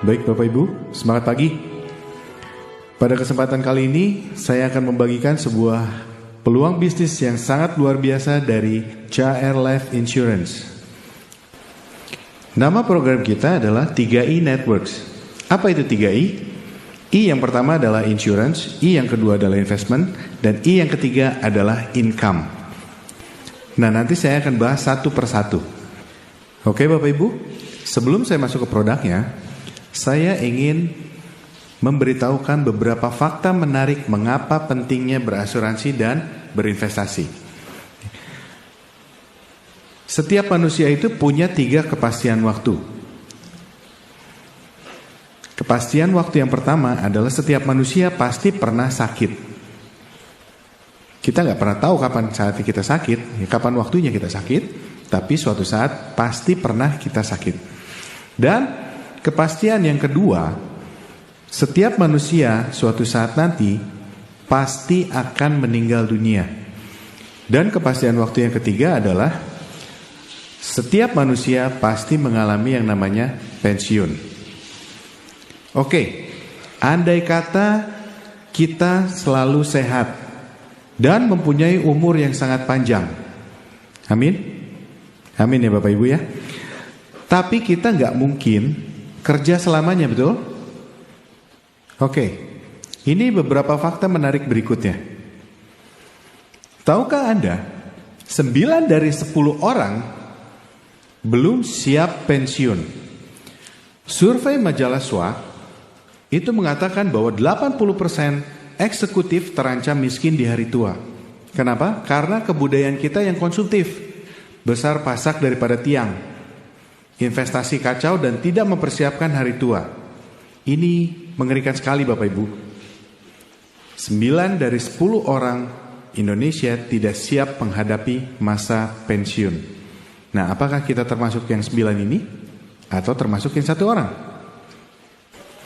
Baik Bapak Ibu, semangat pagi. Pada kesempatan kali ini saya akan membagikan sebuah peluang bisnis yang sangat luar biasa dari CHR Life Insurance. Nama program kita adalah 3i Networks. Apa itu 3i? I yang pertama adalah insurance, I yang kedua adalah investment, dan I yang ketiga adalah income. Nah, nanti saya akan bahas satu persatu. Oke Bapak Ibu, sebelum saya masuk ke produknya, saya ingin memberitahukan beberapa fakta menarik mengapa pentingnya berasuransi dan berinvestasi. Setiap manusia itu punya 3 kepastian waktu. Kepastian waktu yang pertama adalah setiap manusia pasti pernah sakit. Kita nggak pernah tahu kapan saatnya kita sakit, kapan waktunya kita sakit, tapi suatu saat pasti pernah kita sakit. Dan kepastian yang kedua, setiap manusia suatu saat nanti pasti akan meninggal dunia. Dan kepastian waktu yang ketiga adalah setiap manusia pasti mengalami yang namanya pensiun. Oke, andai kata kita selalu sehat dan mempunyai umur yang sangat panjang. Amin? Amin ya Bapak Ibu ya. Tapi kita nggak mungkin kerja selamanya, betul? Oke, ini beberapa fakta menarik berikutnya. Tahukah Anda, 9 dari 10 orang belum siap pensiun. Survei majalah SWOT itu mengatakan bahwa 80% eksekutif terancam miskin di hari tua. Kenapa? Karena kebudayaan kita yang konsumtif, besar pasak daripada tiang, investasi kacau dan tidak mempersiapkan hari tua. Ini mengerikan sekali Bapak Ibu. 9 dari 10 orang Indonesia tidak siap menghadapi masa pensiun. Nah, apakah kita termasuk yang 9 ini? Atau termasuk yang 1 orang?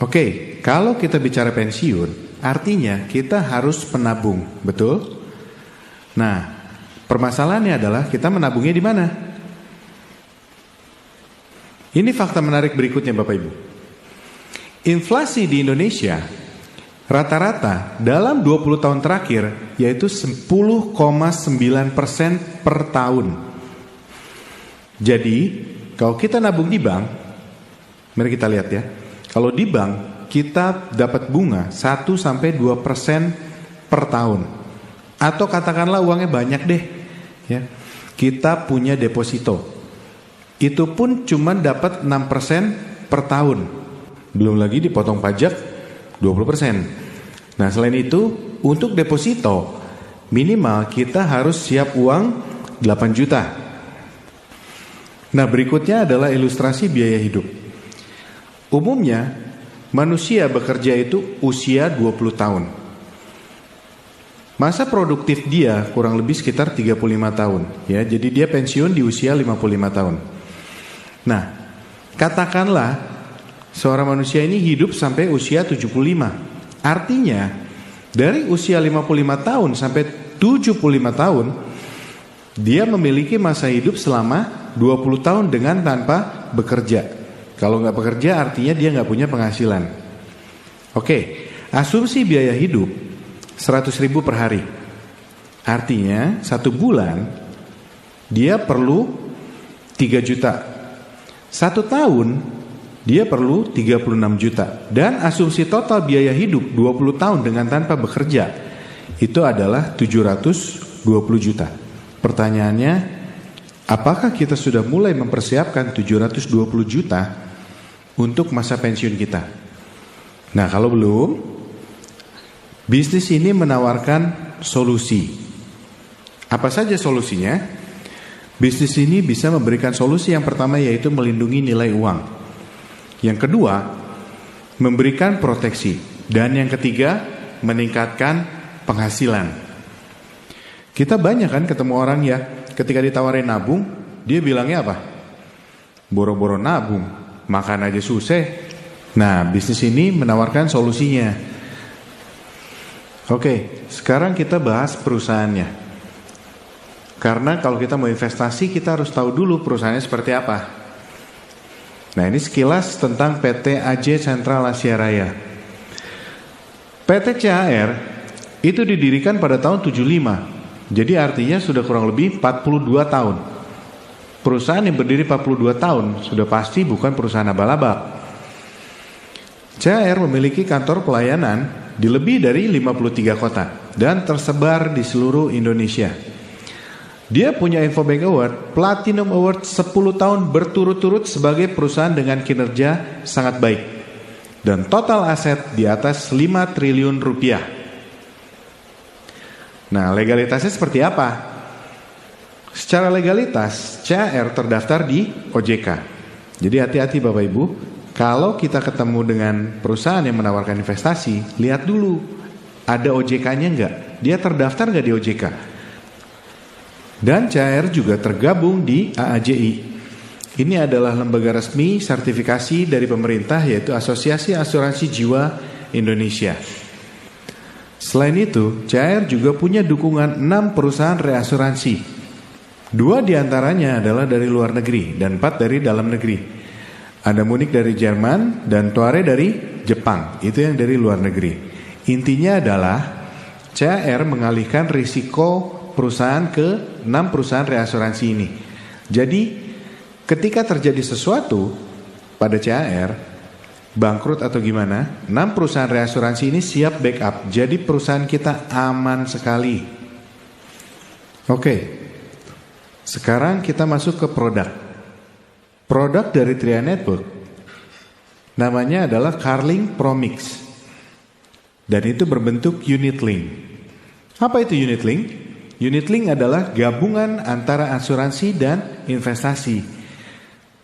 Oke, kalau kita bicara pensiun, artinya kita harus menabung, betul? Nah, permasalahannya adalah kita menabungnya di mana? Ini fakta menarik berikutnya Bapak Ibu. Inflasi di Indonesia rata-rata dalam 20 tahun terakhir yaitu 10,9% per tahun. Jadi kalau kita nabung di bank, mari kita lihat ya. Kalau di bank kita dapat bunga 1-2% per tahun. Atau katakanlah uangnya banyak deh ya. Kita punya deposito. Itu pun cuma dapat 6% per tahun. Belum lagi dipotong pajak 20%. Nah, selain itu, untuk deposito minimal kita harus siap uang 8 juta. Nah, berikutnya adalah ilustrasi biaya hidup. Umumnya manusia bekerja itu usia 20 tahun. Masa produktif dia kurang lebih sekitar 35 tahun, ya. Jadi dia pensiun di usia 55 tahun. Nah, katakanlah seorang manusia ini hidup sampai usia 75. Artinya, dari usia 55 tahun sampai 75 tahun, dia memiliki masa hidup selama 20 tahun dengan tanpa bekerja. Kalau nggak bekerja artinya dia nggak punya penghasilan. Oke, asumsi biaya hidup 100.000 per hari. Artinya 1 bulan dia perlu 3 juta. 1 tahun dia perlu 36 juta. Dan asumsi total biaya hidup 20 tahun dengan tanpa bekerja itu adalah 720 juta. Pertanyaannya, apakah kita sudah mulai mempersiapkan 720 juta untuk masa pensiun kita? Nah, kalau belum, bisnis ini menawarkan solusi. Apa saja solusinya? Bisnis ini bisa memberikan solusi yang pertama yaitu melindungi nilai uang. Yang kedua, memberikan proteksi. Dan yang ketiga, meningkatkan penghasilan. Kita banyak kan ketemu orang ya, ketika ditawarin nabung, dia bilangnya apa? Boro-boro nabung, makan aja susah. Nah, bisnis ini menawarkan solusinya. Oke, sekarang kita bahas perusahaannya. Karena kalau kita mau investasi, kita harus tahu dulu perusahaannya seperti apa. Nah, ini sekilas tentang PT AJ Sentral Asia Raya. PT CAR itu didirikan pada tahun 75. Jadi artinya sudah kurang lebih 42 tahun. Perusahaan yang berdiri 42 tahun sudah pasti bukan perusahaan abal-abal. CAR memiliki kantor pelayanan di lebih dari 53 kota dan tersebar di seluruh Indonesia. Dia punya Infobank Award, Platinum Award 10 tahun berturut-turut sebagai perusahaan dengan kinerja sangat baik. Dan total aset di atas 5 triliun rupiah. Nah, legalitasnya seperti apa? Secara legalitas, CAR terdaftar di OJK. Jadi hati-hati Bapak Ibu, kalau kita ketemu dengan perusahaan yang menawarkan investasi, lihat dulu, ada OJK-nya enggak? Dia terdaftar enggak di OJK? Dan CAR juga tergabung di AAJI. Ini adalah lembaga resmi sertifikasi dari pemerintah, yaitu Asosiasi Asuransi Jiwa Indonesia. Selain itu, CAR juga punya dukungan 6 perusahaan reasuransi. 2 diantaranya adalah dari luar negeri dan 4 dari dalam negeri. Ada Munich dari Jerman dan Toare dari Jepang, itu yang dari luar negeri. Intinya adalah CAR mengalihkan risiko perusahaan ke 6 perusahaan reasuransi ini. Jadi ketika terjadi sesuatu pada CAR, bangkrut atau gimana, 6 perusahaan reasuransi ini siap backup. Jadi perusahaan kita aman sekali. Oke, sekarang kita masuk ke produk. Produk dari Tria Network namanya adalah Carling Promix. Dan itu berbentuk unit link. Apa itu unit link? Unit link adalah gabungan antara asuransi dan investasi.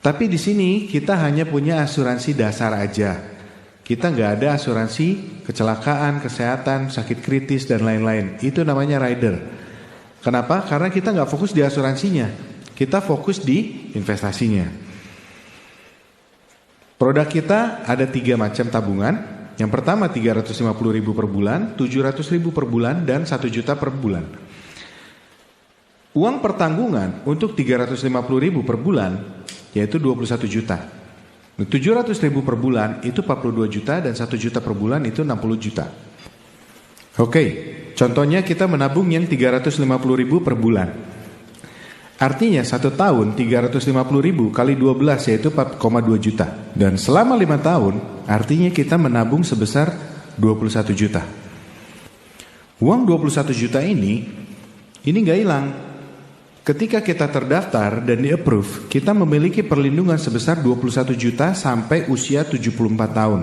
Tapi di sini kita hanya punya asuransi dasar aja. Kita nggak ada asuransi kecelakaan, kesehatan, sakit kritis dan lain-lain. Itu namanya rider. Kenapa? Karena kita nggak fokus di asuransinya. Kita fokus di investasinya. Produk kita ada 3 macam tabungan. Yang pertama 350.000 per bulan, 700.000 per bulan, dan 1 juta per bulan. Uang pertanggungan untuk 350.000 per bulan yaitu 21 juta. 700.000 per bulan itu 42 juta dan 1 juta per bulan itu 60 juta. Oke, contohnya kita menabung yang 350.000 per bulan. Artinya 1 tahun 350.000 kali 12 yaitu 4,2 juta. Dan selama 5 tahun artinya kita menabung sebesar 21 juta. Uang 21 juta ini gak hilang. Ketika kita terdaftar dan di-approve, kita memiliki perlindungan sebesar 21 juta sampai usia 74 tahun.